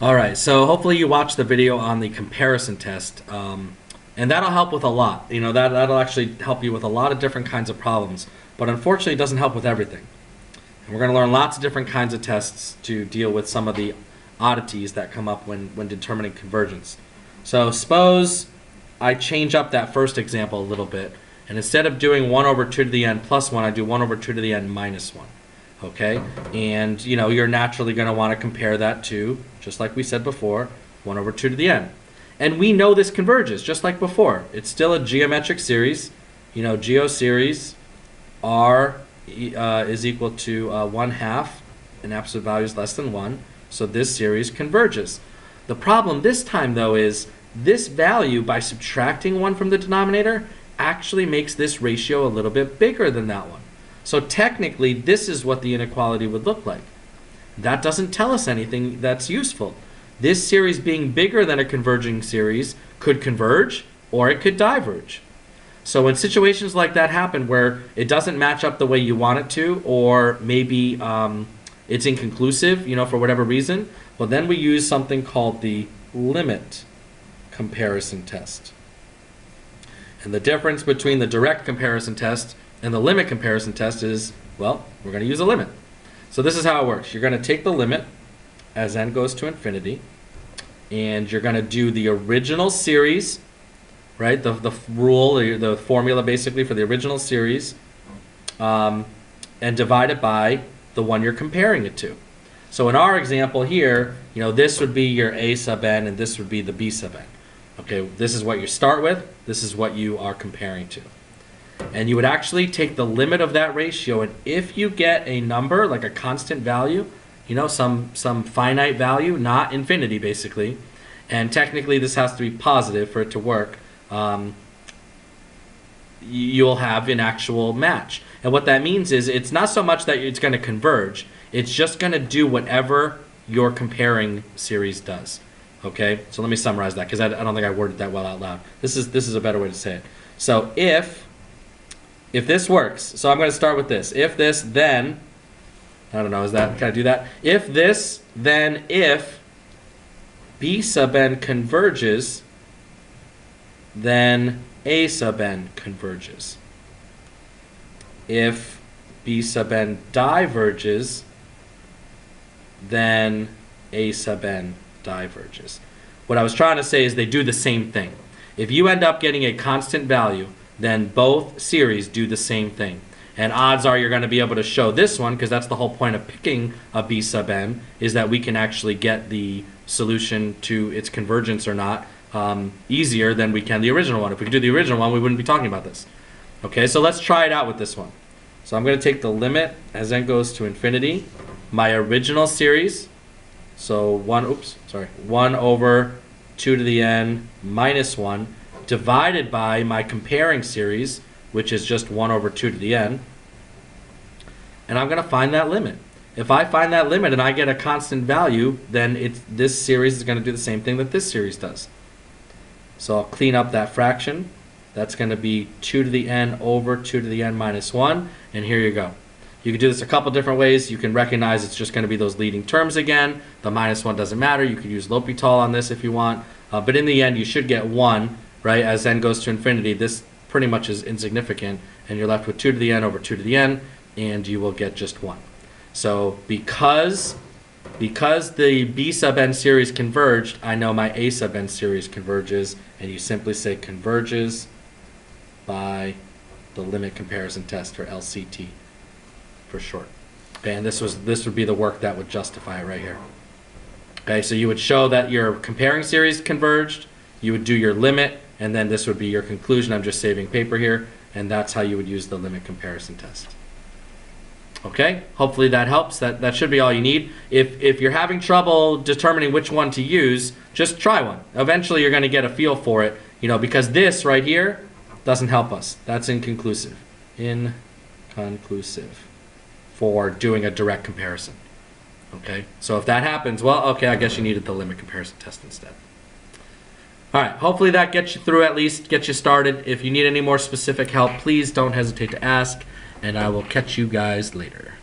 All right, so hopefully you watched the video on the comparison test, and that'll help with a lot. That'll actually help you with a lot of different kinds of problems, but unfortunately it doesn't help with everything. And we're going to learn lots of different kinds of tests to deal with some of the oddities that come up when determining convergence. So suppose I change up that first example a little bit, and instead of doing 1 over 2 to the n plus 1, I do 1 over 2 to the n minus 1. Okay, and you're naturally going to want to compare that to, just like we said before, 1 over 2 to the n. And we know this converges, just like before. It's still a geometric series. Geoseries r is equal to 1/2, and absolute value is less than 1. So this series converges. The problem this time, though, is this value, by subtracting 1 from the denominator, actually makes this ratio a little bit bigger than that one. So technically, this is what the inequality would look like. That doesn't tell us anything that's useful. This series being bigger than a converging series could converge or it could diverge. So when situations like that happen where it doesn't match up the way you want it to, or maybe it's inconclusive, for whatever reason, well, then we use something called the limit comparison test. And the difference between the direct comparison test and the limit comparison test is, well, we're going to use a limit. So this is how it works. You're going to take the limit as n goes to infinity, and you're going to do the original series, right? The rule, the formula basically for the original series, and divide it by the one you're comparing it to. So in our example here, this would be your a sub n, and this would be the b sub n. Okay, this is what you start with. This is what you are comparing to. And you would actually take the limit of that ratio, and if you get a number, like a constant value, some finite value, not infinity basically, and technically this has to be positive for it to work, you'll have an actual match. And what that means is it's not so much that it's going to converge, it's just going to do whatever your comparing series does. Okay, so let me summarize that, because I don't think I worded that well out loud. This is a better way to say it. So if this works, so I'm going to start with this. If this, then, I don't know, can I do that? If this, then if b sub n converges, then a sub n converges. If b sub n diverges, then a sub n diverges. What I was trying to say is they do the same thing. If you end up getting a constant value, then both series do the same thing. And odds are you're going to be able to show this one, because that's the whole point of picking a b sub n, is that we can actually get the solution to its convergence or not easier than we can the original one. If we could do the original one, we wouldn't be talking about this. Okay, so let's try it out with this one. So I'm going to take the limit as n goes to infinity, my original series, so 1 over 2 to the n minus 1, divided by my comparing series, which is just 1 over 2 to the n, and I'm going to find that limit. If I find that limit and I get a constant value, then this series is going to do the same thing that this series does. So I'll clean up that fraction. That's going to be 2 to the n over 2 to the n minus 1, and here you go. You can do this a couple different ways. You can recognize it's just going to be those leading terms again. The minus 1 doesn't matter. You could use L'Hopital on this if you want, but in the end you should get 1, right? As n goes to infinity, this pretty much is insignificant, and you're left with 2 to the n over 2 to the n, and you will get just 1. So because the b sub n series converged, I know my a sub n series converges, and you simply say converges by the limit comparison test, or LCT for short. Okay, and this would be the work that would justify it right here. Okay, so you would show that your comparing series converged, you would do your limit, and then this would be your conclusion. I'm just saving paper here, and that's how you would use the limit comparison test. Okay, hopefully that helps. That should be all you need. If you're having trouble determining which one to use, just try one. Eventually you're going to get a feel for it, because this right here doesn't help us. That's inconclusive. Inconclusive for doing a direct comparison. Okay, so if that happens, well, okay, I guess you needed the limit comparison test instead. All right, hopefully that gets you through, at least get you started. If you need any more specific help, please don't hesitate to ask, and I will catch you guys later.